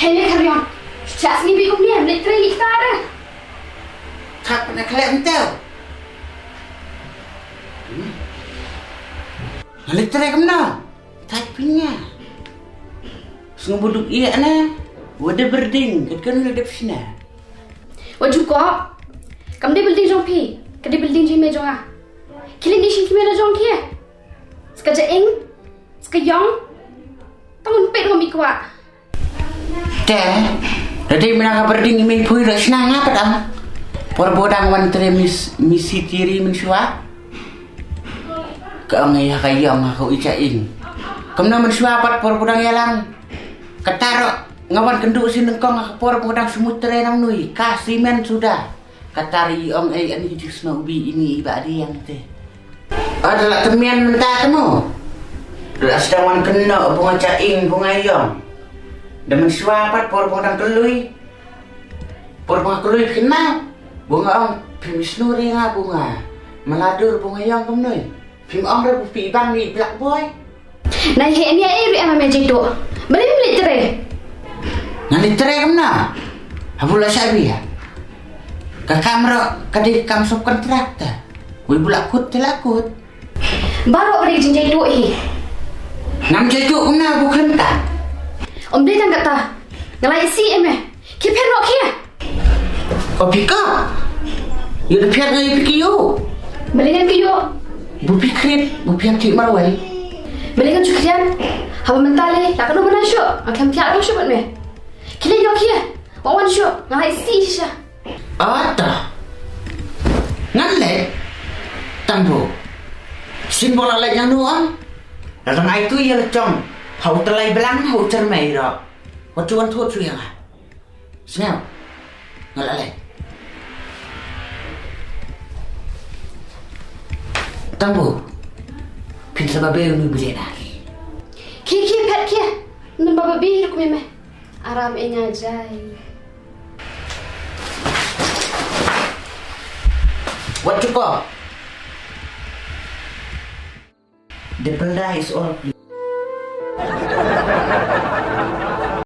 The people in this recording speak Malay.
Hei Karyon, cak sini bikum dia, beli teri kita ada. Tak pernah kalian tahu. Elektrik kemana? Tapinya. Sungguh buduk iya na. Wadah berding, kan udah sini. Wajib kok. Kamu dia building jong pi, kadi building jeme jong ah. Kilin di sini kimera jong kia. Sekaja ing, sekayong. Tangan pet kami kuat. Teh, tadi menangkap berding ini pun dah senang apa dah? Perbodang wanita misi tiri mensua. Kau ngaya kayang aku icain. Kemana mensua pat perbodang yalang. Ketaro ngawan kenduk sinengkong aku perbodang semutere nang nui. Kasih men sudah. Katari ong ani jus mau ubi ini ibadi yang teh. Adalah temian mentah kamu. Dah sedang kena bunga caing bunga yong. Dan mensuapat perbodang kelui. Perbodang kelui kenal. Bunga ong pimisnuri nga bunga. Meladur bunga yong kemnui. Pim ong dah bupi bang ni black boy. Nah ini air yang macam itu. Beli teri. Nanti teri kemana? Abula sabi ya. Kamera kadi kam sub kontrakta. Wei bulakut telakut. Baru beri jinjai itu Nam jadi kemana bukan tak? Om dia tak kata. Ngalai si Kiper nak kia. Kau pika? You dah piat ngai pikiyo. Belikan kiyo. Bupikrit, bupiak cik marwai. Belikan cukrian. Haba mentale, tak kena benar syuk. Akan tiap orang syuk buat me. Kila yo kia. Wawan syuk. Ngalai si sya. Ada. Ngalet. Tambo. Simbol alai yang nuang. Datang itu ya lecong. Hau telai belang, hau cermai ro. Wacuan tuh tu yang ah. Senang. Ngalet. Tambo. Pin sebab ni boleh nak. Kia pet kia. Nampak babi aku me. Aram engajai. What you call? The pelda is all.